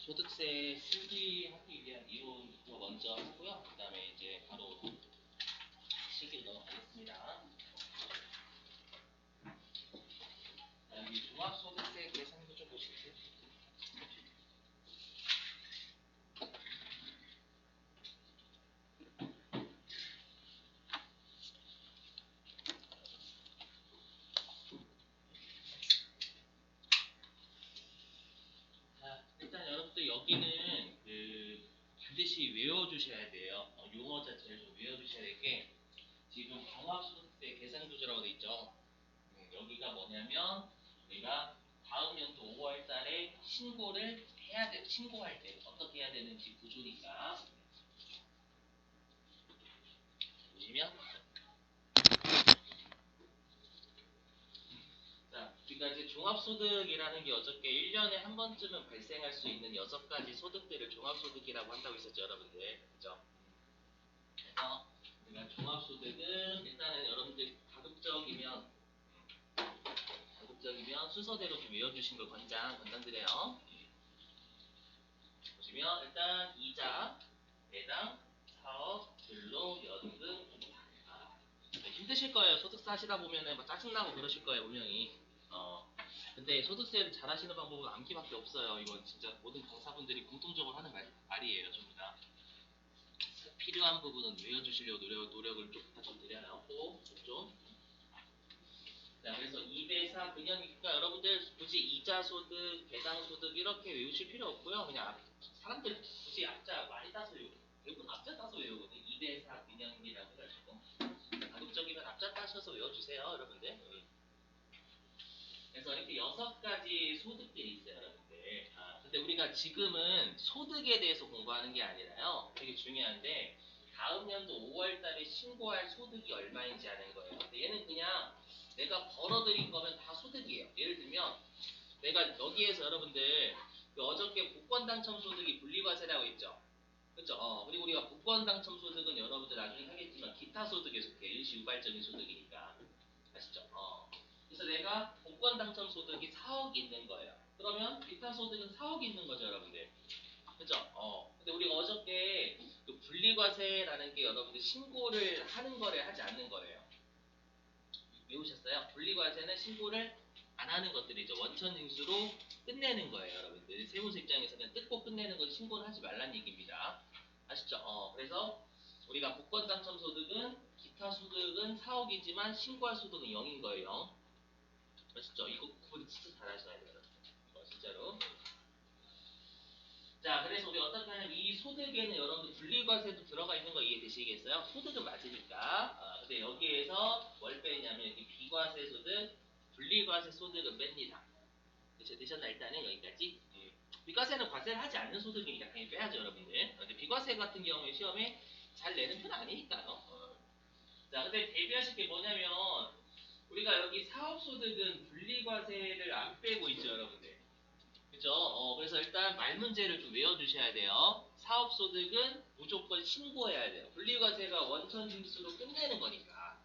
소득세 실기하기 위한 이론부터 먼저 하고요. 그 다음에 이제 바로 실기로 넘어가겠습니다. 여기 종합소득세 계산도 좀 보실게요. 자, 일단 여러분들 여기는 반드시 외워주셔야 돼요. 용어 자체를 좀 외워주셔야 될 게 지금 종합소득세 계산구조라고 돼 있죠. 여기가 뭐냐면 우리가 다음 연도 5월 달에 신고를 해야 돼요. 신고할 때 어떻게 해야 되는지 구조니까 보시면 자, 우리가 이제 종합소득이라는 게 어저께 1년에 한 번쯤은 발생할 수 있는 6가지 소득들을 종합소득이라고 한다고 했었죠, 여러분들. 그죠? 그래서 우리가 종합소득은 일단은 여러분들 가급적이면 순서대로 좀 외워주신 걸 권장드려요. 보시면 일단 이자, 배당, 사업, 근로, 연금, 힘드실 거예요. 소득세 하시다 보면은 막 짜증나고 그러실 거예요, 분명히. 근데 소득세를 잘 하시는 방법은 암기밖에 없어요. 이건 진짜 모든 강사분들이 공통적으로 하는 말이에요, 전부 다. 필요한 부분은 외워주시려고 노력을 좀 드려요. 꼭 좀. 자, 그래서 2배4 그냥이니까 여러분들 굳이 이자 소득, 배당 소득 이렇게 외우실 필요 없고요. 그냥 사람들 굳이 앞자 많이 따서 외우고 대부분 앞자 따서 외우거든요. 2배4 그냥이라고 해가지고 가급적이면 앞자 따셔서 외워주세요, 여러분들. 그래서 이렇게 6가지 소득들이 있어요, 여러분들. 근데 우리가 지금은 소득에 대해서 공부하는 게 아니라요. 되게 중요한데 다음 연도 5월 달에 신고할 소득이 얼마인지 아는 거예요. 근데 얘는 그냥 내가 벌어들인 거면 다 소득이에요. 예를 들면 내가 여기에서 여러분들 그 어저께 복권 당첨 소득이 분리과세라고 했죠. 그렇죠? 그리고 우리가 복권 당첨 소득은 여러분들 나중에 하겠지만 기타 소득에 속해. 일시 유발적인 소득이니까. 아시죠? 그래서 내가 복권 당첨 소득이 4억 있는 거예요. 그러면 기타 소득은 4억 있는 거죠, 여러분들. 그죠? 근데 우리가 어저께 그 분리과세라는 게 여러분들 신고를 하는 거래, 하지 않는 거래요. 외우셨어요? 분리과세는 신고를 안 하는 것들이죠. 원천징수로 끝내는 거예요, 여러분들. 세무서 입장에서는 뜯고 끝내는 건 신고를 하지 말란 얘기입니다. 아시죠? 그래서 우리가 복권 당첨 소득은 기타 소득은 4억이지만 신고할 소득은 0인 거예요. 0. 아시죠? 이거 구분 진짜 잘하셔야 돼요. 진짜로. 자, 그래서 우리 어떻게 하냐면 이 소득에는 여러분들 분리과세도 들어가 있는 거 이해되시겠어요? 소득은 맞으니까. 근데 여기에서 뭘 빼냐면 여기 비과세 소득, 분리과세 소득은 뺍니다. 그쵸? 되셨나? 일단은 여기까지. 비과세는 과세를 하지 않는 소득이니까 당연히 빼야죠, 여러분들. 근데 비과세 같은 경우에 시험에 잘 내는 편 아니니까요. 자, 근데 대비하실 게 뭐냐면 우리가 여기 사업소득은 분리과세를 안 빼고 있죠, 여러분들. 그죠? 그래서 일단 말 문제를 좀 외워주셔야 돼요. 사업소득은 무조건 신고해야 돼요. 분리과세가 원천징수로 끝내는 거니까.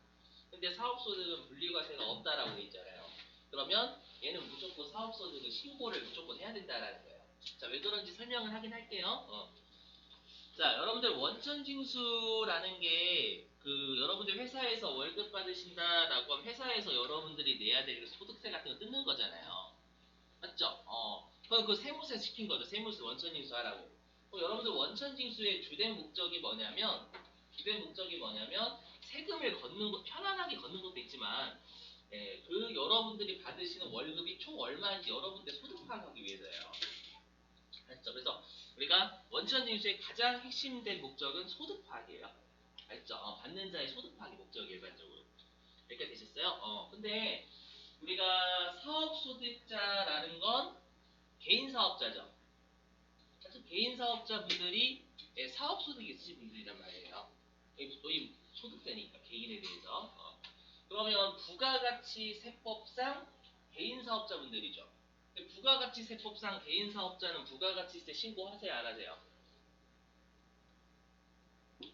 근데 사업소득은 분리과세가 없다라고 돼 있잖아요. 그러면 얘는 무조건 사업소득은 신고를 무조건 해야 된다라는 거예요. 자, 왜 그런지 설명을 하긴 할게요. 자, 여러분들 원천징수라는 게 여러분들 회사에서 월급 받으신다라고 하면 회사에서 여러분들이 내야 될 소득세 같은 거 뜯는 거잖아요. 맞죠? 그럼 그 세무세 시킨 거죠. 세무세 원천징수 하라고. 여러분들 원천징수의 주된 목적이 뭐냐면 세금을 걷는 것, 편안하게 걷는 것도 있지만 그 여러분들이 받으시는 월급이 총 얼마인지 여러분들 소득 파악하기 위해서예요. 알죠? 그래서 우리가 원천징수의 가장 핵심된 목적은 소득 파악이에요. 알죠? 받는 자의 소득 파악이 목적이 일반적으로. 이렇게 되셨어요? 근데 우리가 사업소득자라는 건 개인 사업자죠. 하여튼 개인 사업자분들이 사업소득이 있으신 분들이란 말이에요. 소위 소득세니까 개인에 대해서. 그러면 부가가치세법상 개인 사업자분들이죠. 부가가치세법상 개인 사업자는 부가가치세 신고하세요, 안 하세요?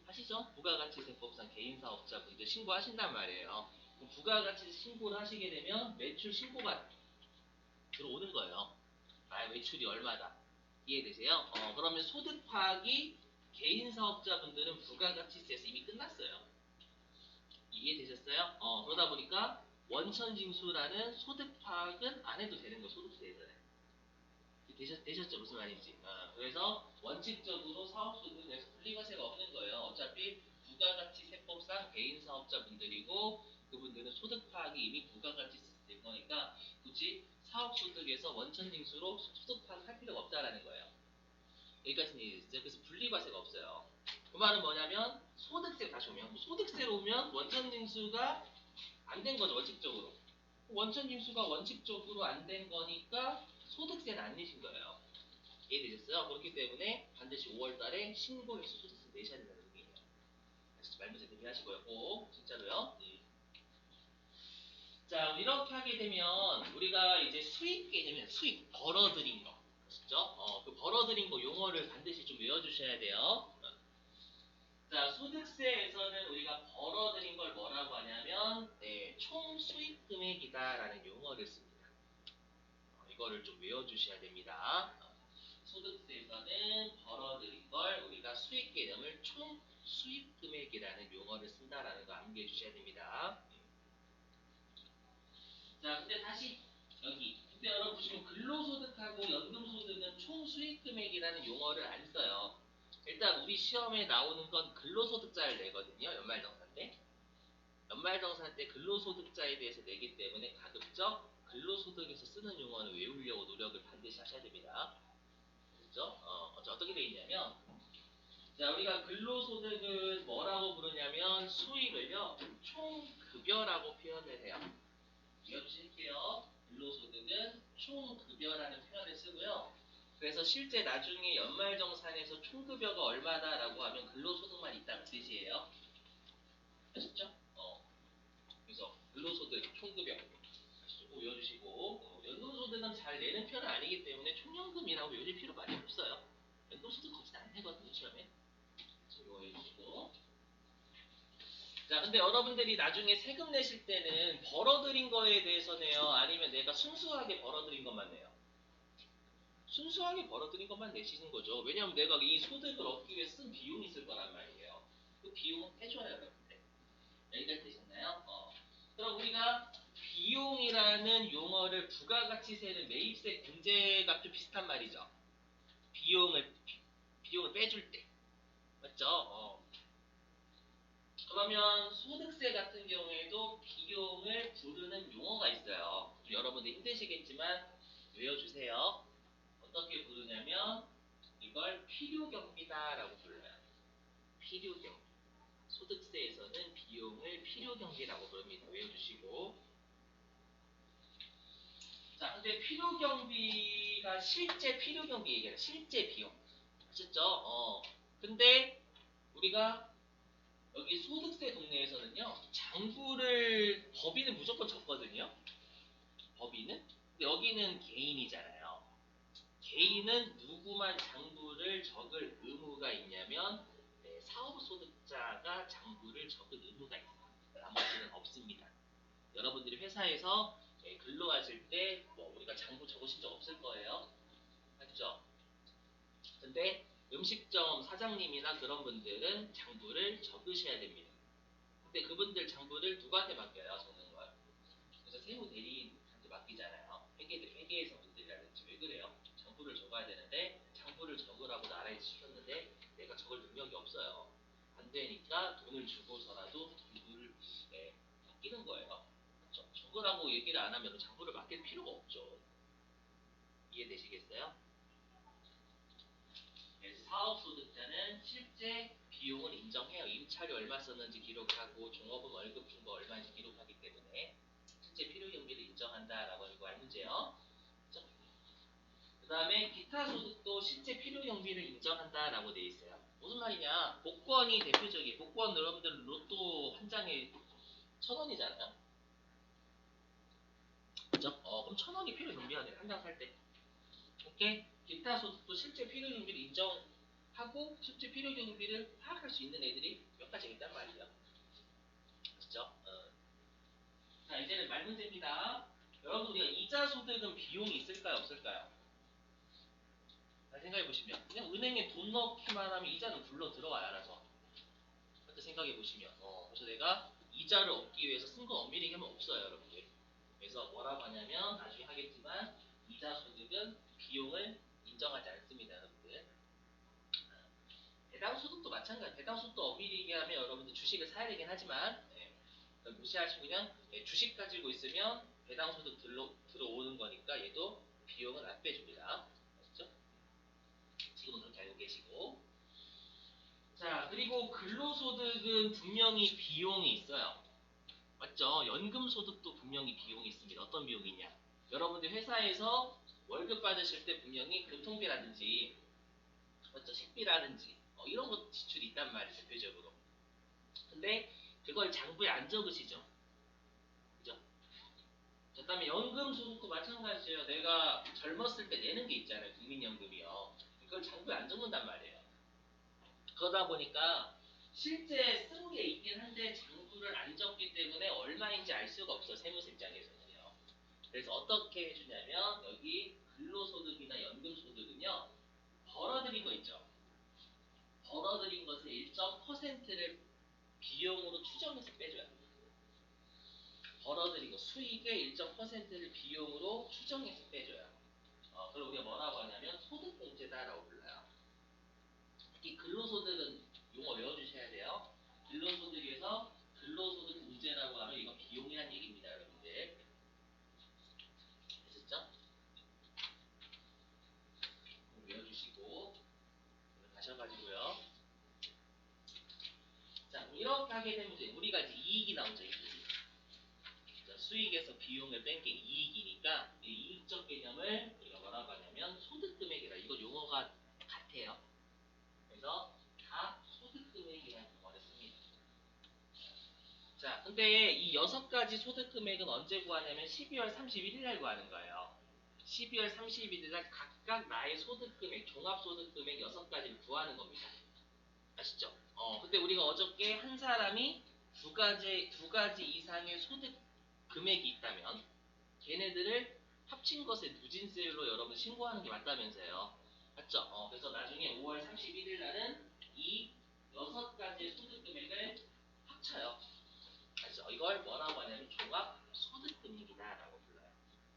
하시죠? 부가가치세법상 개인 사업자분들 신고하신단 말이에요. 부가가치세 신고를 하시게 되면 매출 신고가 들어오는 거예요. 매출이 얼마다. 이해되세요? 그러면 소득 파악이 개인 사업자분들은 부가가치세에서 이미 끝났어요. 이해되셨어요? 그러다 보니까 원천징수라는 소득 파악은 안 해도 되는 거 소득세에서는. 되셨죠? 무슨 말인지. 그래서 원칙적으로 사업소득에서 분리과세가 없는 거예요. 어차피 부가가치세법상 개인 사업자분들이고 그분들은 소득 파악이 이미 부가가치세 될 거니까 굳이 사업소득에서 원천징수로 소득 파악할 필요가 없다라는 거예요. 여기까지는 이해됐어요? 그래서 분리과세가 없어요. 그 말은 뭐냐면 소득세 다시 오면 소득세로 오면 원천징수가 안 된 거죠. 원칙적으로. 원천징수가 원칙적으로 안 된 거니까 소득세는 안 내신 거예요. 이해되셨어요? 그렇기 때문에 반드시 5월 달에 신고해서 소득세 내셔야 된다는 얘기예요. 말문제 대비하시고요. 꼭 진짜로요. 자, 이렇게 하게 되면 우리가 이제 수익 개념이 수익 벌어들인 거. 그렇죠? 그 벌어들인 거 용어를 반드시 좀 외워주셔야 돼요. 자, 소득세에서는 우리가 벌어들인 걸 뭐라고 하냐면 총 수익 금액이다라는 용어를 씁니다. 이거를 좀 외워주셔야 됩니다. 소득세에서는 벌어들인 걸 우리가 수익 개념을 총 수익 금액이라는 용어를 쓴다라는 거 암기해 주셔야 됩니다. 자, 근데 다시 여기 근데 여러분 보시면 근로소득하고 연금소득은 총 수익 금액이라는 용어를 안 써요. 일단 우리 시험에 나오는 건 근로소득자를 내거든요. 연말정산 때. 연말정산 때 근로소득자에 대해서 내기 때문에 가급적 근로소득에서 쓰는 용어는 외우려고 노력을 반드시 하셔야 됩니다. 그렇죠? 어떻게 되어 있냐면 자, 우리가 근로소득은 뭐라고 부르냐면 수익을요 총급여라고 표현을 해요. 이어주실게요. 근로소득은 총급여라는 표현을 쓰고요. 그래서 실제 나중에 연말정산에서 총급여가 얼마다라고 하면 근로소득만 있다는 뜻이에요. 아셨죠? 그래서 근로소득 총급여 꼭 외워주시고 연금소득은 잘 내는 편은 아니기 때문에 총연금이라고 외우실 필요 많이 없어요. 연금소득 거진 안 내거든요 시험에. 이거 해주시고 자, 근데 여러분들이 나중에 세금 내실 때는 벌어들인 거에 대해서 내요? 아니면 내가 순수하게 벌어들인 것만 내요? 순수하게 벌어들인 것만 내시는 거죠. 왜냐하면 내가 이 소득을 얻기 위해 쓴 비용이 있을 거란 말이에요. 그 비용은 해줘야 여러분들. 여기까지 되셨나요? 그럼 우리가 비용이라는 용어를 부가가치세는 매입세 공제값도 비슷한 말이죠. 비용을 빼줄 때. 맞죠? 그러면 소득세 같은 경우에도 비용을 부르는 용어가 있어요. 여러분들 힘드시겠지만 외워주세요. 어떻게 부르냐면 이걸 필요경비다라고 불러요. 필요경비. 소득세에서는 비용을 필요경비라고 부릅니다. 외워주시고 자, 근데 필요경비가 실제 필요경비 얘기해요. 실제 비용. 아셨죠? 근데 우리가 여기 소득세 동네에서는요, 장부를, 법인은 무조건 적거든요. 법인은. 근데 여기는 개인이잖아요. 개인은 누구만 장부를 적을 의무가 있냐면, 사업소득자가 장부를 적을 의무가 있어요. 나머지는 없습니다. 여러분들이 회사에서 근로하실 때, 우리가 장부 적으신 적 없을 거예요. 맞죠? 근데 음식점 사장님이나 그런 분들은 장부를 적으셔야 됩니다. 근데 그분들 장부를 누구한테 맡겨요? 적는 걸. 그래서 세무 대리인한테 맡기잖아요. 회계에서 분들이라든지 왜 그래요? 장부를 적어야 되는데 장부를 적으라고 나라에서 시켰는데 내가 적을 능력이 없어요. 안 되니까 돈을 주고서라도 장부를 맡기는 거예요. 그렇죠? 적으라고 얘기를 안 하면 장부를 맡길 필요가 없죠. 이해되시겠어요? 그래서 사업소득자는 실제 비용을 인정해요. 임차료 얼마 썼는지 기록하고 종업원 월급 준 거 얼마인지 기록하기 때문에 실제 필요경비를 인정한다라고 이거 알 문제요. 그 다음에 기타 소득도 실제 필요경비를 인정한다라고 돼 있어요. 무슨 말이냐? 복권이 대표적인 복권 여러분들 로또 한 장에 1,000원이잖아요. 그죠? 그럼 1,000원이 필요경비가 돼요. 한 장 살 때. 오케이? 기타 소득도 실제 필요경비를 인정하고 실제 필요경비를 파악할 수 있는 애들이 몇 가지 있단 말이에요. 그죠? 자, 이제는 말 문제입니다. 여러분 우리가 이자 소득은 비용이 있을까요? 없을까요? 잘 생각해 보시면 그냥 은행에 돈 넣기만 하면 이자는 굴러 들어와요, 알아서. 그렇게 생각해 보시면 그래서 내가 이자를 얻기 위해서 쓴 거 엄밀히 하면 없어요, 여러분들. 그래서 뭐라고 하냐면 나중에 하겠지만 이자 소득은 비용을 인정하지 않습니다, 여러분들. 배당 소득도 마찬가지. 배당 소득도 엄밀히 얘기하면 여러분들 주식을 사야 되긴 하지만 무시하시고 그냥 주식 가지고 있으면 배당 소득 들어오는 거니까 얘도 비용은 안 빼줍니다. 아시죠? 지금은 그렇게 알고 계시고. 자, 그리고 근로소득은 분명히 비용이 있어요. 맞죠? 연금소득도 분명히 비용이 있습니다. 어떤 비용이냐? 여러분들 회사에서 월급 받으실 때 분명히 교통비라든지, 맞죠? 식비라든지, 이런 것 지출이 있단 말이에요, 대표적으로. 근데 그걸 장부에 안 적으시죠? 그죠? 그 다음에 연금소득도 마찬가지예요. 내가 젊었을 때 내는 게 있잖아요. 국민연금이요. 그걸 장부에 안 적는단 말이에요. 그러다 보니까 실제 쓴 게 있긴 한데 장부를 안 적기 때문에 얼마인지 알 수가 없어, 세무사 입장에서는요. 그래서 어떻게 해주냐면 여기 근로소득이나 연금소득은요, 벌어들인 거 있죠. 벌어들인 것의 일정 퍼센트를 비용으로 추정해서 빼줘야 합니다. 벌어들인 거 수익의 일정 퍼센트를 비용으로 추정해서 빼줘요. 그걸 우리가 뭐라고 하냐면 소득공제다라고 불러요. 특히 근로소득은 용어 외워주셔야 돼요. 근로소득에서 근로소득 공제라고 하면 이건 비용이란 얘기입니다, 여러분들. 됐죠? 외워주시고 가셔가지고요. 자, 이렇게 하게 되면 이제 우리가 이제 이익이 나오죠, 이익. 수익에서 비용을 뺀 게 이익이니까 이 이익적 개념을 우리가 뭐라고 하냐면 소득금액이라, 이거 용어가 같아요. 그래서 다 소득금액이라는 용어를 씁니다. 자, 근데 이 6가지 소득금액은 언제 구하냐면 12월 31일 날 구하는 거예요. 12월 31일 날 각각 나의 소득금액, 종합소득금액 6가지를 구하는 겁니다. 아시죠? 근데 우리가 어저께 한 사람이 두 가지 이상의 소득 금액이 있다면 걔네들을 합친 것의 누진세율로 여러분 신고하는 게 맞다면서요. 맞죠? 그래서 나중에 5월 31일 날은 이 6가지의 소득 금액을 합쳐요. 아시죠? 이걸 뭐라고 하냐면 종합소득금액이다라고 불러요.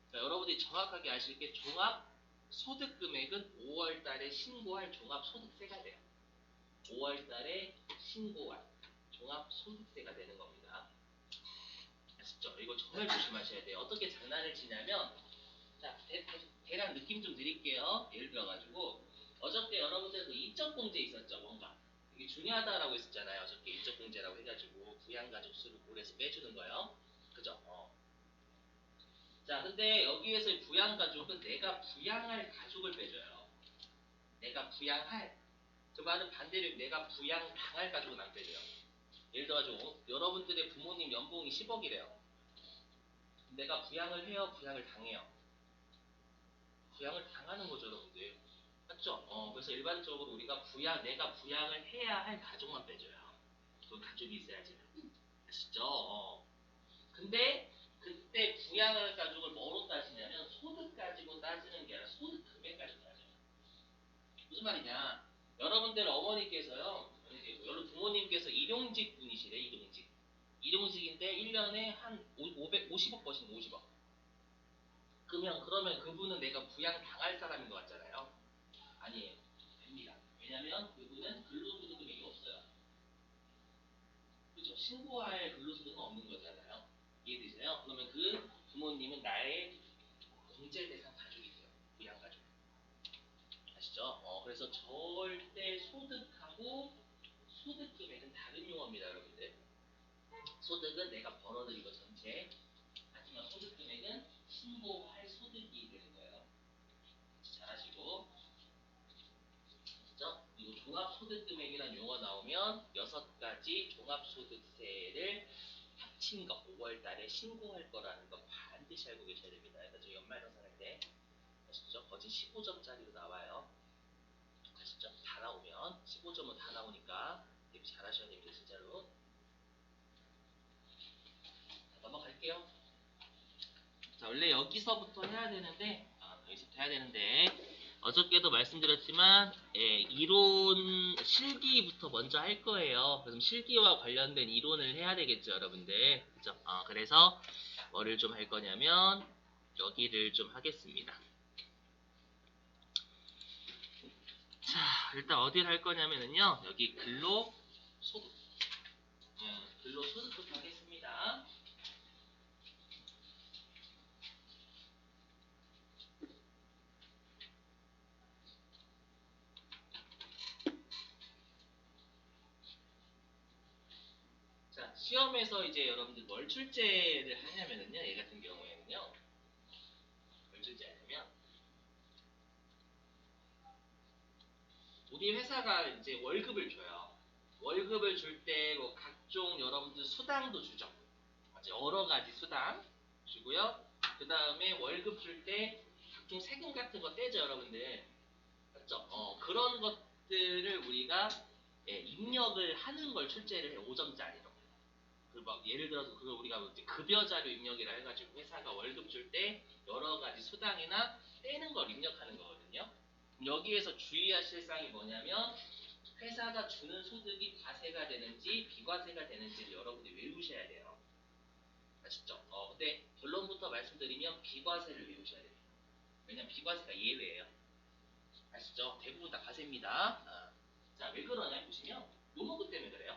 그러니까 여러분들이 정확하게 아실 게 종합소득금액은 5월 달에 신고할 종합소득세가 돼요. 5월 달에 신고할 종합소득세가 되는 겁니다. 아시죠? 이거 정말 조심하셔야 돼요. 어떻게 장난을 치냐면, 자, 대략 느낌 좀 드릴게요. 예를 들어가지고, 어저께 여러분들 그 인적공제 있었죠, 뭔가. 이게 중요하다라고 했었잖아요. 어저께 인적공제라고 해가지고, 부양가족 수를 고려해서 빼주는 거요. 그죠? 자, 근데 여기에서 부양가족은 내가 부양할 가족을 빼줘요. 내가 부양할. 그 말은 반대로 내가 부양당할 가족은 안 빼줘요. 예를 들어가지고, 여러분들의 부모님 연봉이 10억이래요. 내가 부양을 해요, 부양을 당해요. 부양을 당하는 거죠, 여러분들. 맞죠? 그래서 일반적으로 우리가 내가 부양을 해야 할 가족만 빼줘요. 그 가족이 있어야지. 아시죠? 근데 그때 부양할 가족을 뭐로 따지냐면 소득 가지고 따지는 게 아니라 소득 금액 가지고 따져요. 무슨 말이냐? 여러분들 어머니께서요, 여러분 부모님께서 일용직 분이시래, 일용직. 일용직인데 1년에 한 50억 버시는 50억. 그러면 그분은 내가 부양 당할 사람인 것 같잖아요. 아니에요. 됩니다. 왜냐면 그분은 근로소득 금액이 없어요. 그죠? 신고할 근로소득은 없는 거잖아요. 이해되세요? 그러면 그 부모님은 나의 공제 대상 가족이 돼요. 부양 가족. 아시죠? 그래서 절대 소득하고 소득 금액은 다른 용어입니다, 여러분들. 소득은 내가 벌어들인 거 전체. 하지만 소득 금액은 신고할 소득이 되는 거예요. 잘 아시고. 그리고 종합소득금액이라는 용어 나오면 6가지 종합소득세를 합친 거 5월 달에 신고할 거라는 거 반드시 알고 계셔야 됩니다. 그래서 연말정산할 때 아시죠? 거진 15점짜리로 나와요. 아시죠? 다 나오면 15점은 다 나오니까 대비 잘 하셔야 됩니다. 진짜로. 자, 넘어갈게요. 자, 원래 여기서부터 해야 되는데 어저께도 말씀드렸지만 이론 실기부터 먼저 할 거예요. 그럼 실기와 관련된 이론을 해야 되겠죠, 여러분들. 그죠? 그래서 뭐를 좀 할 거냐면 여기를 좀 하겠습니다. 자, 일단 어디를 할 거냐면요. 여기 근로소득. 근로소득부터 하겠습니다. 자, 시험에서 이제 여러분들 뭘 출제를 하냐면은요. 얘 같은 경우에는요. 뭘 출제하냐면 우리 회사가 이제 월급을 줘요. 월급을 줄 때 뭐 각종 여러분들 수당도 주죠. 여러 가지 수당 주고요. 그 다음에 월급 줄 때 각종 세금 같은 거 떼죠, 여러분들. 맞죠? 그런 것들을 우리가 입력을 하는 걸 출제를 해요. 5점짜리로. 그 막 예를 들어서 그걸 우리가 이제 급여 자료 입력이라 해가지고 회사가 월급 줄 때 여러 가지 수당이나 떼는 걸 입력하는 거거든요. 여기에서 주의하실 사항이 뭐냐면 회사가 주는 소득이 과세가 되는지 비과세가 되는지를 여러분들이 외우셔야 돼요. 아시죠? 근데 결론부터 말씀드리면 비과세를 외우셔야 돼요. 왜냐면 비과세가 예외예요. 아시죠? 대부분 다 과세입니다. 자, 왜 그러냐 보시면 요목구 때문에 그래요.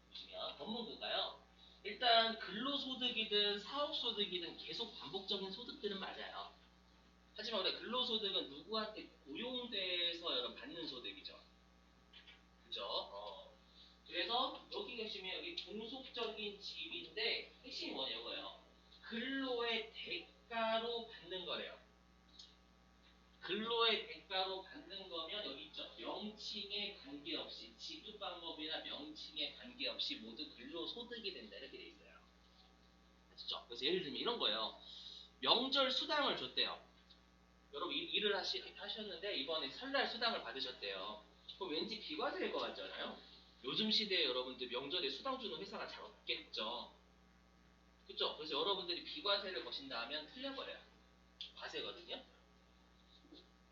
보시면 법문부가요. 일단 근로소득이든 사업소득이든 계속 반복적인 소득들은 맞아요. 하지만 우리가 근로소득은 누구한테 고용돼서 여러분 받는 소득이죠. 그죠? 그래서 여기 계시면 여기 종속적인 지위인데 핵심이 뭐냐고요? 근로의 대가로 받는 거래요. 근로의 대가로 받는 거면 여기 있죠. 명칭에 관계없이 지급 방법이나 명칭에 관계없이 모두 근로소득이 된다 이렇게 돼 있어요. 아시죠? 그래서 예를 들면 이런 거예요. 명절 수당을 줬대요. 여러분 일을 하셨는데 이번에 설날 수당을 받으셨대요. 그럼 왠지 비과세일 것 같잖아요. 요즘 시대에 여러분들 명절에 수당 주는 회사가 잘 없겠죠. 그죠? 그래서 여러분들이 비과세를 거신다 하면 틀려버려요. 과세거든요.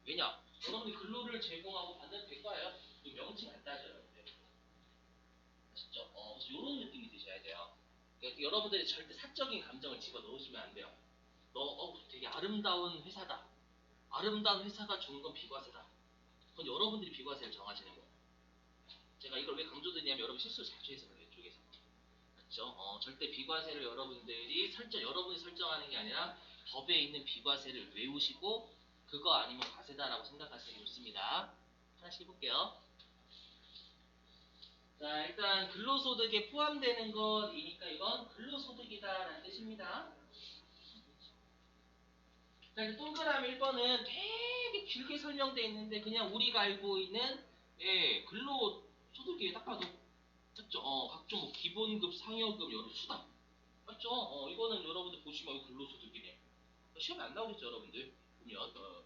왜냐? 여러분이 근로를 제공하고 받는 대가예요. 명칭 안 따져요. 아시죠? 그래서 이런 느낌이 드셔야 돼요. 그러니까 여러분들이 절대 사적인 감정을 집어넣으시면 안 돼요. 되게 아름다운 회사다. 아름다운 회사가 주는 건 비과세다. 그건 여러분들이 비과세를 정하시는 거예요. 제가 이걸 왜 강조드리냐면 여러분 실수 자주 해서 그래요, 이쪽에서. 그렇죠? 절대 비과세를 여러분이 설정하는 게 아니라 법에 있는 비과세를 외우시고 그거 아니면 과세다라고 생각하시는 게 좋습니다. 하나씩 해볼게요. 자, 일단 근로소득에 포함되는 것이니까 이건 근로소득이다라는 뜻입니다. 자, 이제 동그라미 1번은 되게 길게 설명되어 있는데 그냥 우리가 알고 있는 근로소득이에요. 딱 봐도. 맞죠? 각종 뭐 기본급, 상여금, 여러 수당. 맞죠? 이거는 여러분들 보시면 이거 근로소득이네. 시험에 안 나오겠죠, 여러분들? 보면.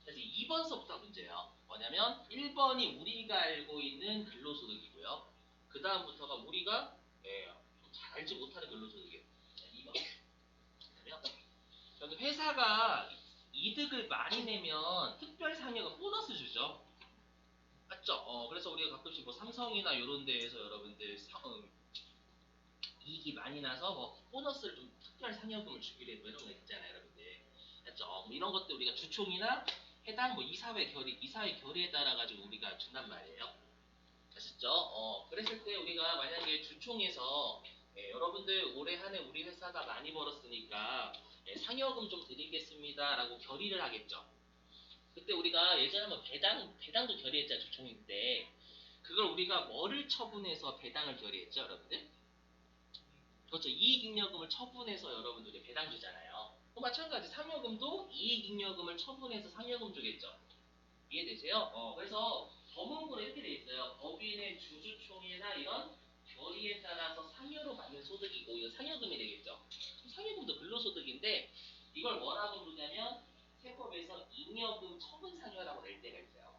그래서 2번서부터 문제예요. 뭐냐면 1번이 우리가 알고 있는 근로소득이고요. 그 다음부터가 우리가 잘 알지 못하는 근로소득이에요. 2번. 그러면 회사가 이득을 많이 내면 특별상여금 보너스 주죠. 맞죠? 그래서 우리가 가끔씩 뭐 삼성이나 이런 데에서 여러분들 이익이 많이 나서 뭐 보너스를 좀 특별 상여금을 주기로 해 뭐 이런 거 있잖아요, 여러분들. 맞죠? 뭐 이런 것들 우리가 주총이나 해당 뭐 이사회 결의에 따라 가지고 우리가 준단 말이에요. 아셨죠? 그랬을 때 우리가 만약에 주총에서 여러분들 올해 한 해 우리 회사가 많이 벌었으니까 상여금 좀 드리겠습니다라고 결의를 하겠죠. 그때 우리가 예전에 뭐 배당도 결의했잖아, 주총일 때. 그걸 우리가 뭐를 처분해서 배당을 결의했죠, 여러분들? 그렇죠. 이익잉여금을 처분해서 여러분들이 배당 주잖아요. 또 마찬가지 상여금도 이익잉여금을 처분해서 상여금 주겠죠. 이해되세요? 그래서 법문부는 이렇게 돼 있어요. 법인의 주주총회나 이런 결의에 따라서 상여로 받는 소득이고 이거 상여금이 되겠죠. 상여금도 근로소득인데 이걸 뭐라고 부르냐면 세법에서 잉여금 처분 상여라고 낼 때가 있어요.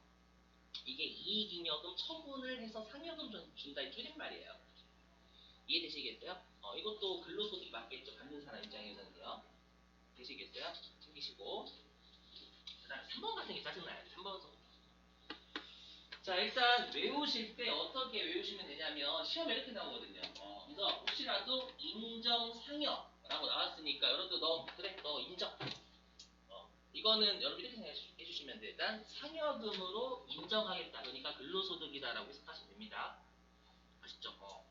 이게 이익잉여금 처분을 해서 상여금 준다 이 줄임말이에요. 이해되시겠어요? 이것도 근로소득이 맞겠죠. 받는 사람 입장에서는요. 되시겠어요? 챙기시고 그 다음에 3번 같은 게 짜증나요. 3번부터. 자, 일단 외우실 때 어떻게 외우시면 되냐면 시험에 이렇게 나오거든요. 그래서 혹시라도 인정 상여라고 나왔으니까 여러분들 너 인정. 이거는 여러분 이렇게 생각해 주시면 돼요. 일단 상여금으로 인정하겠다. 그러니까 근로소득이다라고 해석하시면 됩니다. 아시죠?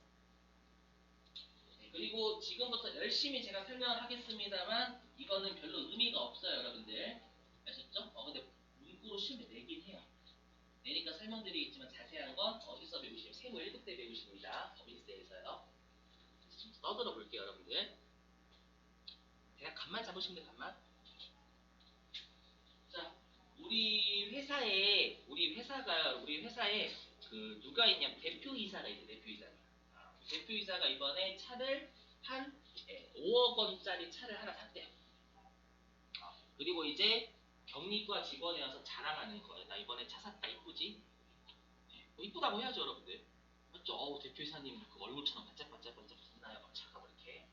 네, 그리고 지금부터 열심히 제가 설명을 하겠습니다만 이거는 별로 의미가 없어요, 여러분들. 아셨죠? 근데 문구로 시험에 내긴 해요. 내니까 설명드리겠지만 자세한 건 어디서 배우시면 세무 1급 때 배우십니다. 법인세에서요. 좀 떠들어 볼게요, 여러분들. 대략 간만 잡으시면 돼요, 간만. 자, 우리 회사에 그 누가 있냐면 대표이사가 있어요, 대표이사가. 대표이사가 이번에 차를 한 5억 원짜리 차를 하나 샀대요. 그리고 이제 경리과 직원이 와서 자랑하는 거예요. 나 이번에 차 샀다, 이쁘지? 이쁘다고 해야죠, 여러분들. 맞죠? 대표이사님 그 얼굴처럼 반짝반짝반짝 빛나요. 차가 뭐 이렇게.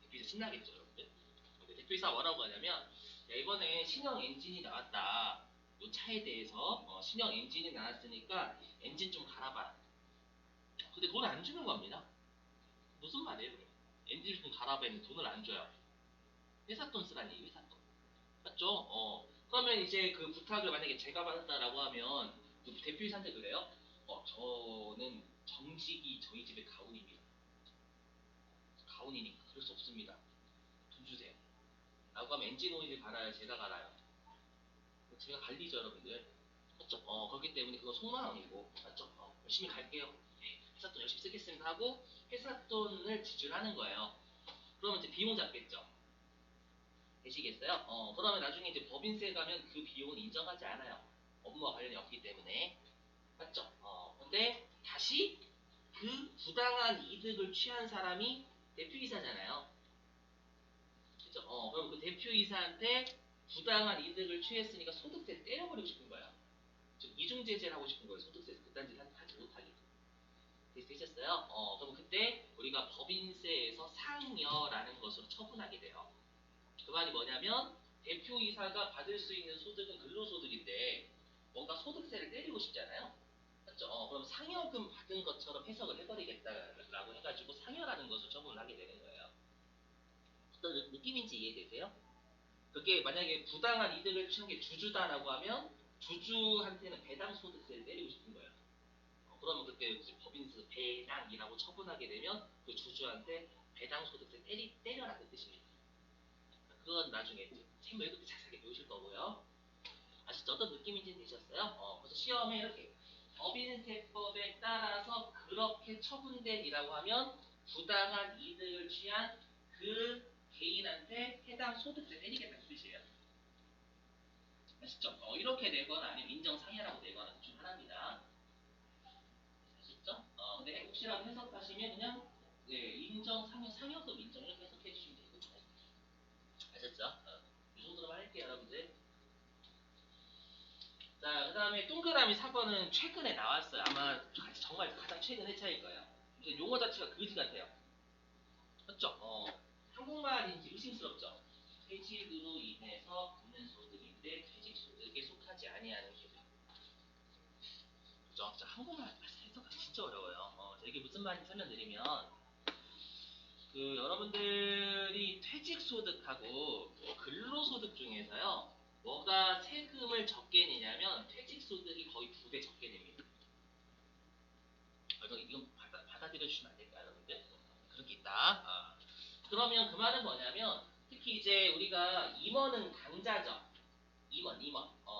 대표이사 신나겠죠, 여러분들. 근데 대표이사 뭐라고 하냐면, 야, 이번에 신형 엔진이 나왔다. 이 차에 대해서 신형 엔진이 나왔으니까 엔진 좀 갈아봐. 근데 돈 안 주는 겁니다. 무슨 말이에요, 그럼? 엔진 좀 갈아봐 했는데 돈을 안 줘요. 회사 돈 쓰라니, 회사 돈. 맞죠? 그러면 이제 그 부탁을 만약에 제가 받았다라고 하면 그 대표이사한테 그래요? 저는 정식이 저희 집의 가훈입니다. 가훈이니까 그럴 수 없습니다. 돈 주세요. 라고 하면 엔진 오일을 갈아요? 제가 갈아요? 제가 갈리죠, 여러분들. 맞죠? 그렇기 때문에 그거 속마음이고, 맞죠? 열심히 갈게요. 네, 회사 돈 열심히 쓰겠습니다 하고 회사 돈을 지출하는 거예요. 그러면 이제 비용 잡겠죠? 되시겠어요? 그러면 나중에 이제 법인세 가면 그 비용은 인정하지 않아요. 업무와 관련이 없기 때문에. 맞죠? 근데 다시 그 부당한 이득을 취한 사람이 대표이사잖아요. 그죠? 그럼 그 대표이사한테 부당한 이득을 취했으니까 소득세 때려버리고 싶은 거예요. 좀 이중제재를 하고 싶은 거예요. 소득세 그딴 짓 하지 못하게. 되셨어요? 그럼 그때 우리가 법인세에서 상여라는 것으로 처분하게 돼요. 그 말이 뭐냐면 대표이사가 받을 수 있는 소득은 근로소득인데 뭔가 소득세를 때리고 싶잖아요. 맞죠? 그럼 상여금 받은 것처럼 해석을 해버리겠다라고 해가지고 상여라는 것을 처분을 하게 되는 거예요. 어떤 느낌인지 이해되세요? 그게 만약에 부당한 이득을 취한 게 주주다라고 하면 주주한테는 배당 소득세를 때리고 싶은 거예요. 그러면 그때 법인세 배당이라고 처분하게 되면 그 주주한테 배당 소득세 때려라 그 뜻입니다. 그건 나중에 세무 1급 때 자세하게 배우실 거고요. 아시죠? 어떤 느낌인지 되셨어요? 그래서 시험에 이렇게 법인세법에 따라서 그렇게 처분된이라고 하면 부당한 이득을 취한 그 개인한테 해당 소득세 때리겠다는 뜻이에요. 아시죠? 이렇게 내거나 아니면 인정상해라고 내거나 둘 중 하나입니다. 아시죠? 근데 혹시라도 해석하시면 그냥 상여금 인정 이렇게 해석해 주시면 되고 아셨죠? 이 정도로만 할게요, 여러분들. 자, 그 다음에 동그라미 4번은 최근에 나왔어요. 아마 정말 가장 최근 회차일 거예요. 근데 용어 자체가 그지 같아요. 맞죠? 한국말인지 의심스럽죠? 퇴직으로 인해서 붙는 소득인데 퇴직 소득에 속하지 아니하는 소득. 그죠? 진짜 한국말 해석하기 진짜 어려워요. 이게 무슨 말인지 설명드리면 그 여러분들이 퇴직 소득하고 근로소득 중에서요. 뭐가 세금을 적게 내냐면 퇴직 소득이 거의 2배 적게 냅니다. 이건 받아들여 주시면 안 될까요, 여러분들? 그런 게 있다. 그러면 그 말은 뭐냐면 특히 이제 우리가 임원은 강자죠. 임원.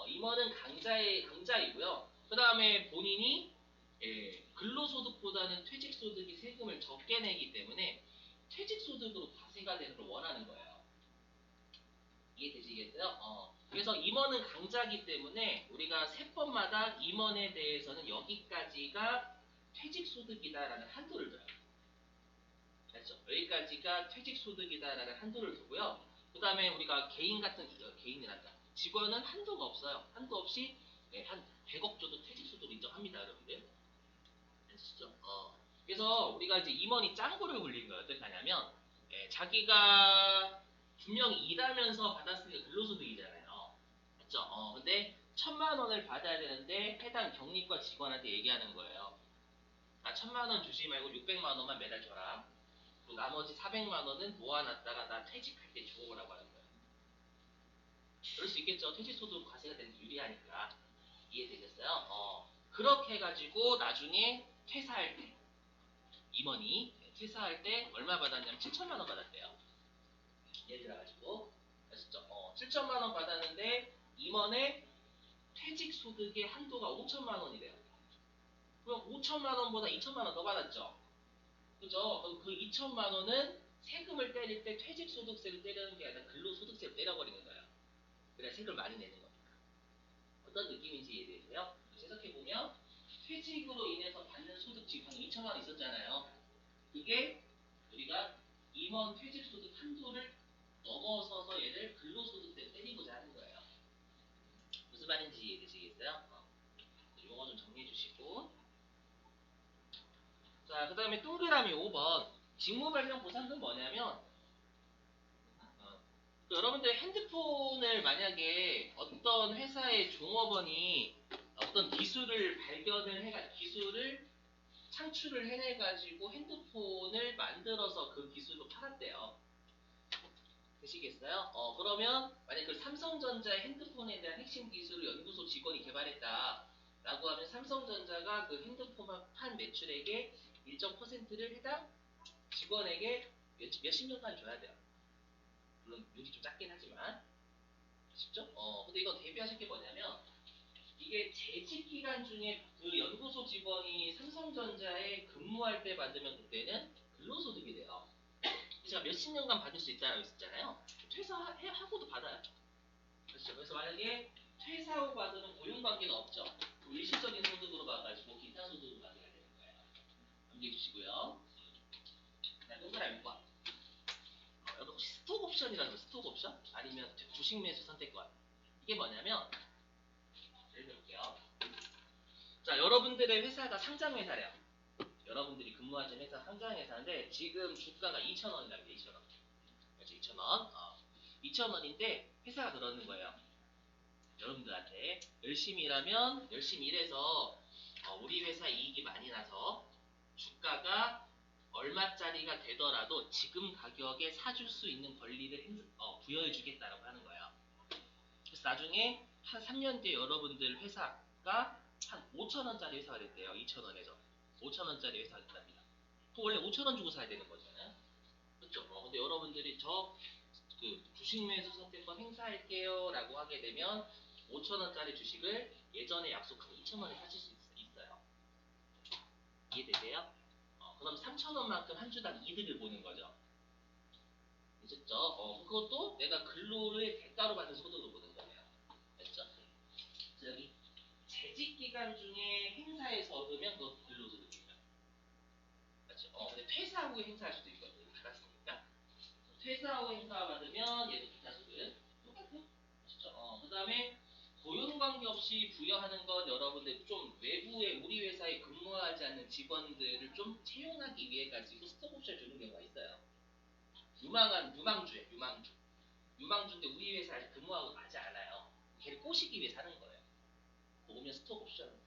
임원은 강자이고요. 그 다음에 본인이 근로소득보다는 퇴직소득이 세금을 적게 내기 때문에 퇴직소득으로 과세가 되는 걸 원하는 거예요. 이해되시겠어요? 그래서 임원은 강자기 때문에 우리가 세법마다 임원에 대해서는 여기까지가 퇴직소득이다라는 한도를 둬요. 그렇죠? 여기까지가 퇴직소득이다라는 한도를 두고요. 그 다음에 우리가 개인이란다. 직원은 한도가 없어요. 한도 없이 한 100억 줘도 퇴직소득 인정합니다, 여러분들. 아시죠? 그래서 우리가 이제 임원이 짱구를 굴린 거예요. 어떻게 하냐면 자기가 분명히 일하면서 받았으니까 근로소득이잖아요. 맞죠? 근데 1,000만 원을 받아야 되는데 해당 경리과 직원한테 얘기하는 거예요. 나 1,000만 원 주지 말고 600만 원만 매달 줘라. 그리고 나머지 400만 원은 모아놨다가 나 퇴직할 때 줘라고 하는 거예요. 그럴 수 있겠죠. 퇴직소득 과세가 되는 게 유리하니까. 이해되셨어요? 그렇게 해가지고 나중에 퇴사할 때 임원이 퇴사할 때 얼마 받았냐면 7천만 원 받았대요. 예를 들어가지고 아시죠? 7천만 원 받았는데 임원의 퇴직 소득의 한도가 5천만 원이래요. 그럼 5천만 원보다 2천만 원 더 받았죠. 그죠? 그럼 그 2천만 원은 세금을 때릴 때 퇴직 소득세를 때리는 게 아니라 근로소득세를 때려버리는 거예요. 그래야 세금을 많이 내는 겁니다. 어떤 느낌인지 이해되세요? 해석해보면 퇴직으로 인해서 받는 소득 지금 2천만 원 있었잖아요. 그게 우리가 임원 퇴직 소득 한도를 넘어서서 얘를 근로소득세를 때리고자 하는 거예요. 무슨 말인지 이해되시겠어요? 용어 좀 정리해 주시고. 자, 그 다음에 동그라미 5번. 직무 발령 보상금 뭐냐면, 여러분들 핸드폰을 만약에 어떤 회사의 종업원이 어떤 기술을 발견을 기술을 창출을 해내가지고 핸드폰을 만들어서 그 기술로 팔았대요. 되시겠어요? 그러면 만약 그 삼성전자의 핸드폰에 대한 핵심 기술을 연구소 직원이 개발했다 라고 하면 삼성전자가 그 핸드폰 판 매출액의 일정 퍼센트를 해당 직원에게 몇십 년간 줘야 돼요. 물론 율이 좀 작긴 하지만 아쉽죠? 근데 이거 대비하실 게 뭐냐면 이게 재직 기간 중에 그 연구소 직원이 삼성전자에 근무할 때 받으면 그때는 근로소득이 돼요. 제가 몇십 년간 받을 수 있다고 했었잖아요. 퇴사하고도 받아요. 그렇죠. 그래서 만약에 퇴사 후 받으면 고용관계는 없죠. 일시적인 소득으로 받아가지고 기타 소득으로 받게 되는 거예요. 염두해 주시고요. 자, 동그라미 6번. 여러분 혹시 스톡 옵션이라는 거 스톡 옵션? 아니면 주식 매수 선택권. 이게 뭐냐면 예를 들어볼게요. 자, 여러분들의 회사가 상장 회사래요. 여러분들이 근무하시는 회사 상장 회사인데 지금 주가가 2,000원이라고 돼. 2,000원. 그렇죠. 2,000원. 2,000원인데 회사가 그러는 거예요. 여러분들한테 열심히 일하면 열심히 일해서 우리 회사 이익이 많이 나서 주가가 얼마짜리가 되더라도 지금 가격에 사줄 수 있는 권리를 부여해 주겠다라고 하는 거예요. 그래서 나중에 한 3년 뒤에 여러분들 회사가 한 5,000원짜리 회사가 됐대요. 2,000원에서 5,000원짜리 회사가 됐답니다. 그 원래 5,000원 주고 사야 되는 거잖아요. 그렇죠. 근데 여러분들이 그 주식 매수 선택권 행사할게요 라고 하게 되면 5,000원짜리 주식을 예전에 약속한 2,000원에 사실 수 있어요. 이해되세요? 그럼 3,000원만큼 한 주당 이득을 보는 거죠. 있었죠? 그것도 내가 근로를 대가로 받는 소득으로 보는 거예요. 됐죠? 여기 재직 기간 중에 행사에서 얻으면 그것도 근로소득이에요. 맞죠? 근데 퇴사 후에 행사할 수도 있거든요. 받았으니까. 퇴사 후 행사 받으면 얘도 기타 소득 똑같아요. 아시죠? 그 다음에 고용관계 없이 부여하는 건 여러분들 좀 외부에 우리 회사에 근무하지 않는 직원들을 좀 채용하기 위해 가지고 스톡옵션 주는 경우가 있어요. 유망주에 유망주. 유망주인데 우리 회사에 근무하고 가지 않아요. 걔를 꼬시기 위해 사는 거예요. 오면 스톡옵션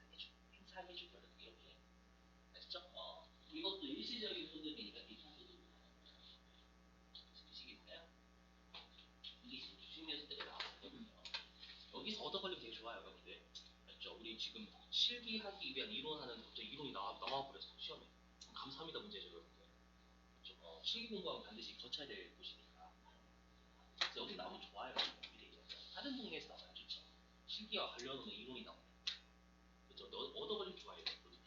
행사해주고 이렇게. 아시죠? 이것도 일시적인 소득이니까 기타 소득. 드시겠어요? 이게 주식매수 때가 나왔거든요. 여기서 얻어 걸리면 되게 좋아요, 여러분들. 맞죠? 우리 지금 실기하기 위한 이론하는 갑자기 이론이 나와버렸어, 시험에. 감사합니다, 문제죠, 여러분들. 실기 공부하면 반드시 거쳐야 될 곳이니까. 그래서 여기 나오면 좋아요, 미래. 다른 동네에서 나와요, 좋죠. 실기와 관련된 이론이 나오면. 그렇죠? 얻어 걸리면 좋아요, 여러분들.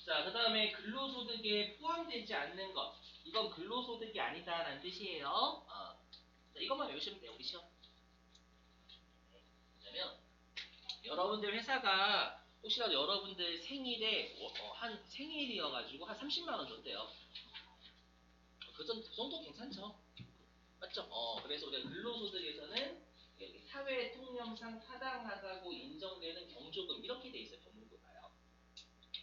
자, 그 다음에 근로소득에 포함되지 않는 것. 이건 근로소득이 아니다라는 뜻이에요. 자, 이것만 외우시면 돼요, 우리 시험. 왜냐면 여러분들 회사가 혹시라도 여러분들 생일에 한 생일이어가지고 한 30만 원 줬대요. 그 정도 괜찮죠? 맞죠? 그래서 우리가 근로소득에서는 여기 사회 통념상 타당하다고 인정되는 경조금 이렇게 돼 있어요. 법문부가요.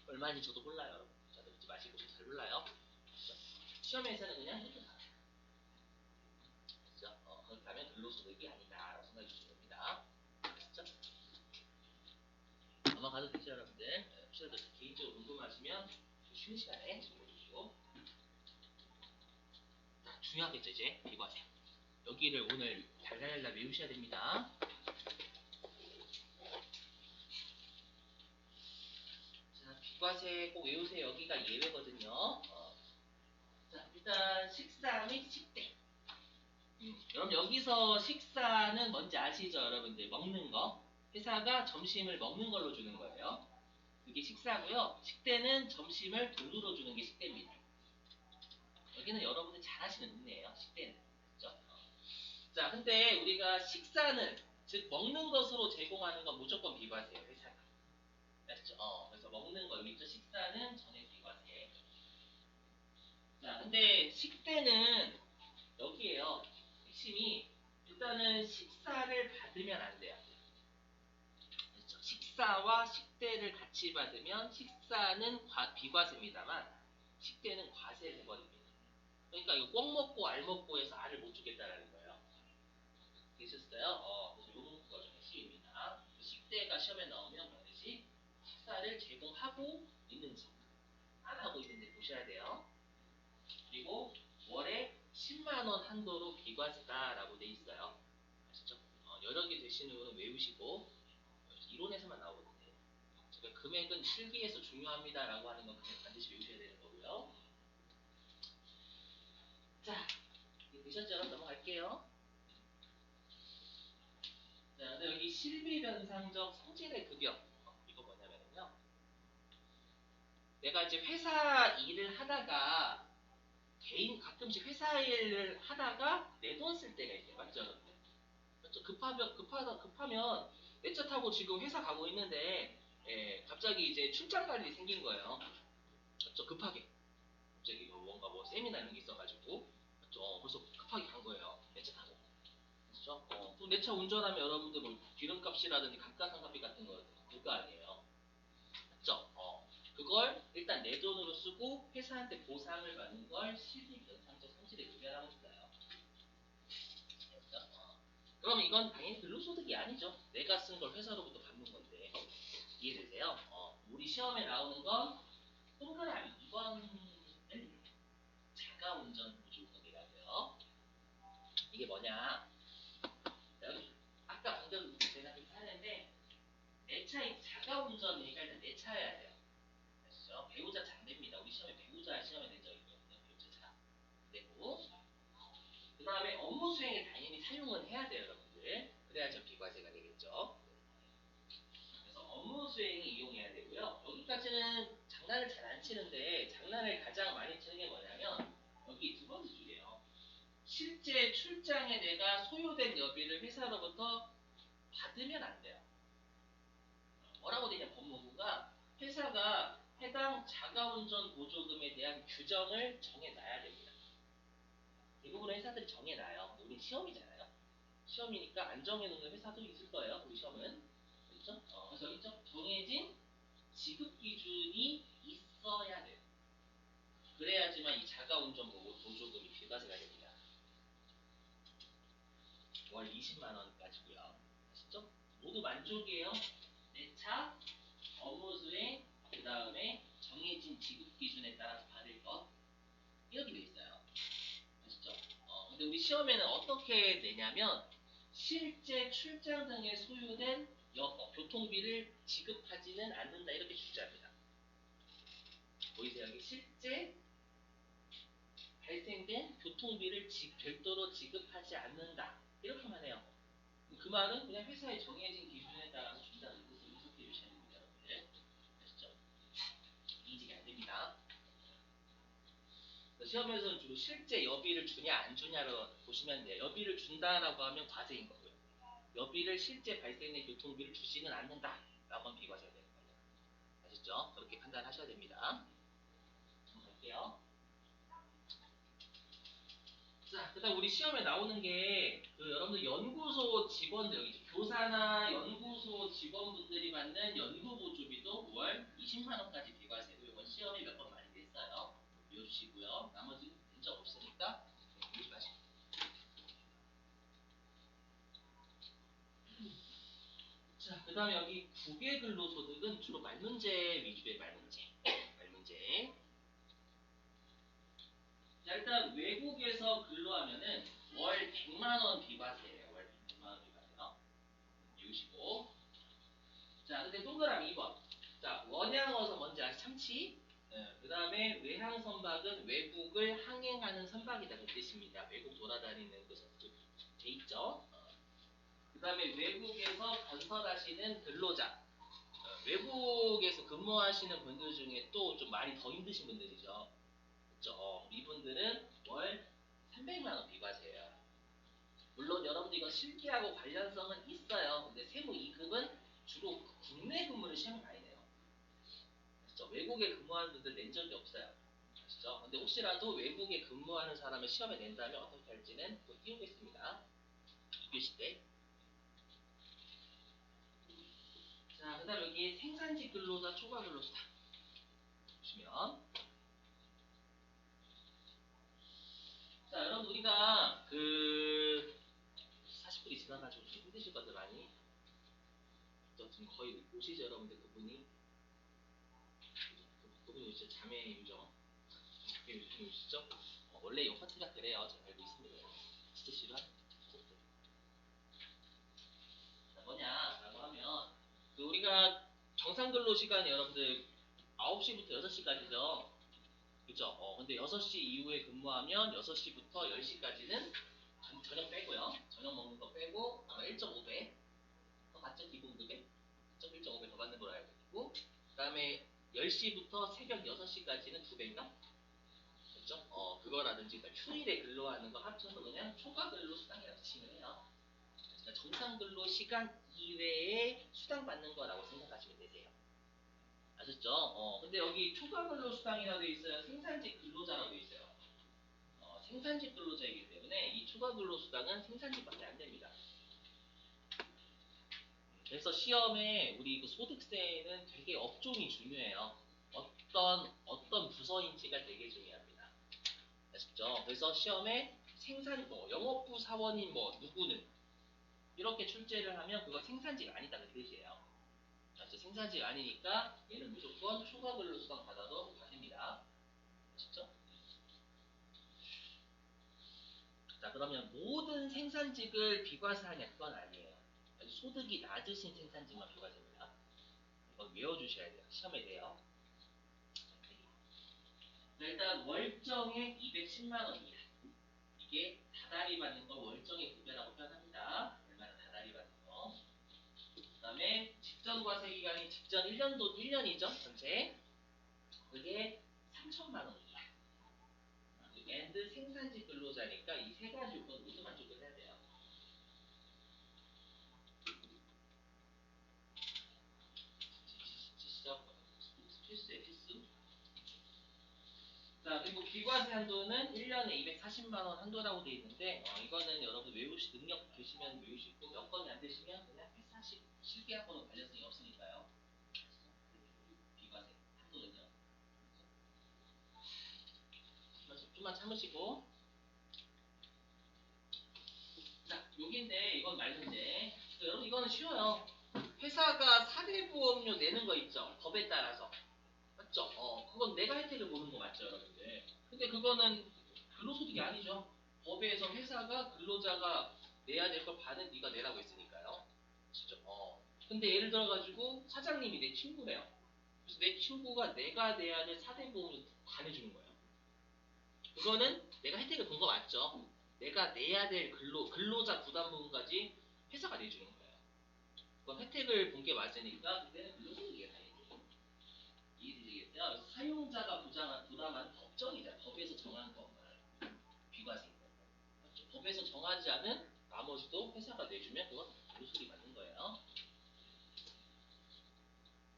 얼마인지 저도 몰라요. 여러분. 저도 듣지 마시고 저도 잘 몰라요. 그렇죠? 시험에서는 그냥 이렇게 나와요. 그렇죠? 그렇게 하면 근로소득이 아니다라고 생각해 주시면 됩니다. 그렇죠? 봐도 되죠, 여러분들? 네, 혹시라도 개인적으로 궁금하시면 쉬는 시간에 좀 보시고. 자, 중요하겠죠, 이제 비과세. 여기를 오늘 달달달 외우셔야 됩니다. 자, 비과세 꼭 외우세요. 여기가 예외거든요. 자, 일단 식사 및 식대. 여러분 여기서 식사는 뭔지 아시죠, 여러분들? 먹는 거. 회사가 점심을 먹는 걸로 주는 거예요. 그게 식사고요. 식대는 점심을 돈으로 주는 게 식대입니다. 여기는 여러분들 잘 하시는 문제예요. 식대는. 그렇죠? 자, 근데 우리가 식사는 즉 먹는 것으로 제공하는 건 무조건 비과세예요. 회사가. 맞죠? 그래서 먹는 거 여기 있죠. 식사는 전액 비과세. 자, 근데 식대는 여기에요. 핵심이 일단은 식사를 받으면 안 돼요. 그렇죠? 식사와 식대를 같이 받으면 식사는 비과세입니다만 식대는 과세를 해버립니다. 그러니까 이거 꼭 먹고 알 먹고 해서 알을 못 주겠다라는 거예요. 되셨어요? 그래서 요 문구가 좀 핵심입니다. 식대가 시험에 나오면 반드시 식사를 제공하고 있는지 안 하고 있는지 보셔야 돼요. 그리고 월에 10만 원 한도로 비과세다라고 돼 있어요. 아시죠? 여러 개 되시는 분은 외우시고 이론에서만 나오거든요. 제가 금액은 실기에서 중요합니다라고 하는 건 그냥 반드시 외우셔야 되는 거고요. 자, 되셨죠? 여러분 넘어갈게요. 자, 근데 여기 실비변상적 성질의 급여 이거 뭐냐면요. 내가 이제 회사 일을 하다가 개인 가끔씩 회사 일을 하다가 내 돈 쓸 때가 있어요. 맞죠, 여러분들? 맞죠? 급하면 내 차 타고 지금 회사 가고 있는데 갑자기 이제 출장 갈 일이 생긴 거예요. 맞죠? 급하게. 갑자기 뭔가 뭐 세미나 이런 게 있어가지고 맞죠? 그래서 급하게 간 거예요. 내 차 타고. 그렇죠? 또 내 차 운전하면 여러분들 뭐 기름값이라든지 감가상각비 같은 거 들 거 아니에요. 맞죠? 그걸 일단 내 돈으로 쓰고 회사한테 보상을 받는 걸 실비변상적 성질의 급여라고 했어요. 그럼 이건 당연히 근로소득이 아니죠. 내가 쓴 걸 회사로부터 받는 건데 이해되세요? 우리 시험에 나오는 건 동그라미 2번은 자가운전 보조금이라고요. 이게 뭐냐? 여기 아까 방금 제가 그렇게 하는데 내 차이 자가운전이니까 일단 내 차여야 돼요. 아시죠? 배우자 차 안 됩니다. 우리 시험에 배우자 시험에 낸 적이 있거든요. 배우자 차. 안 되고 그 다음에 업무 수행에 당연히 사용은 해야 돼요, 여러분들. 그래야 좀 비과세가 되겠죠. 그래서 업무 수행에 이용해야 되고요. 여기까지는 장난을 잘 안 치는데 장난을 가장 많이 치는 게 뭐냐면 여기 두 번째 줄이에요. 실제 출장에 내가 소요된 여비를 회사로부터 받으면 안 돼요. 뭐라고 되냐 법무부가 회사가 해당 자가운전 보조금에 대한 규정을 정해놔야 됩니다. 대부분의 회사들이 정해놔요. 우린 시험이잖아요. 시험이니까 안 정해놓는 회사도 있을 거예요. 우리 시험은. 그렇죠? 그래서 여기 있죠? 정해진 지급 기준이 있어야 돼요. 그래야지만 이 자가운전 보조금이 비과세가 됩니다. 월 20만 원까지고요. 아시죠? 모두 만족이에요. 내 차, 업무 수행, 그 다음에 정해진 지급 기준에 따라서 받을 것 이렇게 돼 있어요. 아시죠? 근데 우리 시험에는 어떻게 내냐면 실제 출장 등에 소요된 교통비를 지급하지는 않는다 이렇게 출제합니다. 보이세요? 여기 실제 발생된 교통비를 별도로 지급하지 않는다 이렇게만 해요. 그 말은 그냥 회사의 정해진 기준에 따라서 준다는 뜻을 해석해 주셔야 됩니다, 여러분들. 아시죠? 이직이 안 됩니다. 시험에서는 주로 실제 여비를 주냐 안 주냐로 보시면 돼요. 여비를 준다라고 하면 과세인 거고요. 여비를 실제 발생된 교통비를 주지는 않는다라고 하면 비과세가 되는 겁니다. 아시죠? 그렇게 판단하셔야 됩니다. 갈게요. 자, 그다음 우리 시험에 나오는 게 여러분들 연구소 직원들 여기 교사나 연구소 직원분들이 받는 연구보조비도 월 20만 원까지 비과세고 이건 시험에 몇 번 많이 냈어요. 외워주시고요. 나머지는 된 적 없으니까 보지 마시고. 자, 그 다음에 여기 국외 근로소득은 주로 말문제 위주의 말문제. 말문제. 자, 일단 외국에서 근로하면은 월 100만 원 비과세예요. 월 100만 원 비과세요. 외우시고. 자, 근데 동그라미 2번. 자, 원양어선 뭔지 아시 참치? 그 다음에 외항 선박은 외국을 항행하는 선박이다 그 뜻입니다. 외국 돌아다니는 돼 있죠. 그 다음에 외국에서 건설하시는 근로자. 외국에서 근무하시는 분들 중에 또 좀 많이 더 힘드신 분들이죠. 그렇죠. 이분들은 월 300만 원 비과세예요. 물론 여러분들 이거 실기하고 관련성은 있어요. 근데 세무 2급은 주로 국내 근무를 시험에 많이 내요. 아시죠? 외국에 근무하는 분들 낸 적이 없어요. 아시죠? 근데 혹시라도 외국에 근무하는 사람을 시험에 낸다면 어떻게 할지는 또 띄우겠습니다. 2교시 때. 자, 그 다음 여기 생산직 근로자, 초과 근로자. 보시면. 자, 여러분 우리가 40분이 지나가지고 좀 힘드실 것들 많이. 지금 거의 오시죠, 여러분들 그분이. 그분이 진짜 자매 유정. 자매 유정이시죠? 원래 이 파트가 그래요. 제가 알고 있습니다. 진짜 싫어하는 자, 뭐냐라고 하면 우리가 정상 근로 시간이 여러분들 9시부터 6시까지죠. 그죠? 근데 6시 이후에 근무하면 6시부터 10시까지는 저녁 빼고요. 저녁 먹는 거 빼고 아마 1.5배 더 맞죠? 기본급에 1.5배 더 받는 걸로 알고 있고 그 다음에 10시부터 새벽 6시까지는 2배인가? 그죠? 그거라든지 그러니까 휴일에 근로하는 거 합쳐서 그냥 초과 근로 수당이라고 치면 해요. 그러니까 정상 근로 시간 이외에 수당 받는 거라고 생각하시면 되세요. 아셨죠? 근데 여기 초과 근로 수당이라고 돼 있어요. 생산직 근로자라고 돼 있어요. 생산직 근로자이기 때문에 이 초과 근로 수당은 생산직밖에 안 됩니다. 그래서 시험에 우리 그 소득세는 되게 업종이 중요해요. 어떤 부서인지가 되게 중요합니다. 아시죠? 그래서 시험에 생산 영업부 사원인 누구는 이렇게 출제를 하면 그거 생산직 아니다 그 뜻이에요. 그래서 생산직 아니니까 얘는 무조건 초과 근로 수당 받아도 됩니다. 아시죠? 자, 그러면 모든 생산직을 비과세하냐 그건 아니에요. 소득이 낮으신 생산직만 비과세입니다. 이거 외워주셔야 돼요. 시험에 돼요. 자, 일단 월정액 210만 원이야. 이게 다달이 받는 거 월정액 급여라고 표현합니다. 얼마나 다달이 받는 거. 그 다음에 직전 과세 기간이 직전 1년이죠. 전체. 그게 3천만 원이야. 앤드 생산직 근로자니까 이 세 가지 요건 모두 만족을 해야 돼요. 시작. 필수에 필수. 자, 그리고 비과세 한도는 1년에 240만 원 한도라고 되어 있는데 이거는 여러분 능력 되시면 외우시고 여건이 안 되시면 그냥 패스하시고 실기하고는 관련성이 없으니까요. 비과세 한도는요. 좀만 참으시고. 자, 여기인데 이건 말문제. 여러분 이거는 쉬워요. 회사가 사대보험료 내는 거 있죠. 법에 따라서. 맞죠? 그건 내가 혜택을 보는 거 맞죠, 여러분들? 근데 그거는 근로소득이 아니죠. 법에서 회사가 근로자가 내야 될 걸 반은 네가 내라고 했으니까요. 진짜. 근데 예를 들어가지고 사장님이 내 친구래요. 그래서 내 친구가 내가 내야 될 사대보험료 다 내주는 거예요. 그거는 내가 혜택을 본 거 맞죠? 내가 내야 될 근로자 부담 부분까지 회사가 내주는 거예요. 그건 혜택을 본 게 맞으니까 그때는 근로소득이에요, 당연히. 이해되시겠어요? 사용자가 부담하는 법정이자 법에서 정한 것만 비과세인 거예요. 맞죠? 법에서 정하지 않은 나머지도 회사가 내주면 그건 근로소득이 맞는 거예요.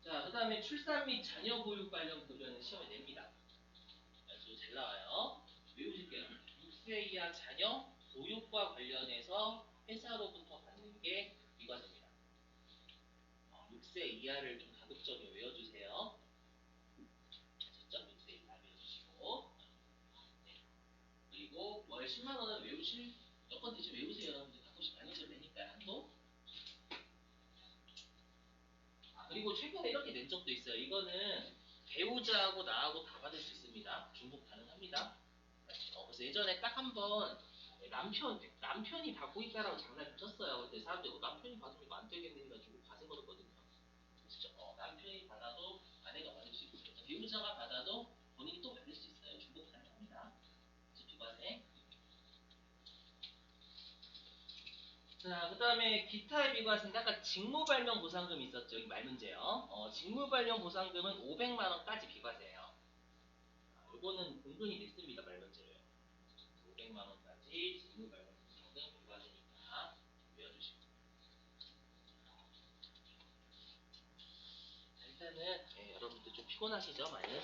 자, 그 다음에 출산 및 자녀 보육 관련 급여는 시험에 냅니다. 아주 잘 나와요. 외우실게요. 6세 이하 자녀 보육과 관련해서 회사로부터 받는 게 비과세입니다. 6세 이하를 좀 가급적이 외워주세요. 아셨죠? 6세 이하 외워주시고. 네. 그리고 월 10만 원은 외우실 여건 대신 외우세요. 여러분들 가끔씩 많이 줘도 되니까 한도. 그리고 최근에 이렇게 낸 적도 있어요. 이거는 배우자하고 나하고 다 받을 수 있습니다. 중복 가능합니다. 그래서 예전에 딱 한 번 남편이 받고 있다라고 장난을 쳤어요. 근데 사람들이 남편이 받으면 이거 안 되겠네 해가지고 가슴 걸었거든요. 진짜 남편이 받아도 아내가 받을 수 있고요. 배우자가 받아도 본인이 또 받을 수 있어요. 중복 가능합니다. 비과세. 자, 그 다음에 기타의 비과세인데 아까 직무발명보상금이 있었죠. 여기 말문제요. 직무발명보상금은 500만원까지 비과세예요. 이거는 은근히 냈습니다. 말문제로요. 500만원까지 직무발명보상금 비과세니까 외워주시고. 자, 일단은 여러분들 좀 피곤하시죠? 많이?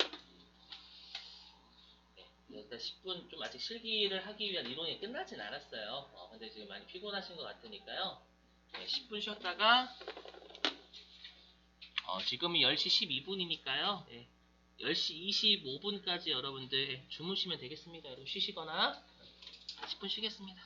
일단 10분 좀 아직 실기를 하기 위한 이론이 끝나진 않았어요. 근데 지금 많이 피곤하신 것 같으니까요. 10분 쉬었다가 지금이 10시 12분이니까요. 10시 25분까지 여러분들 주무시면 되겠습니다. 여러분 쉬시거나 10분 쉬겠습니다.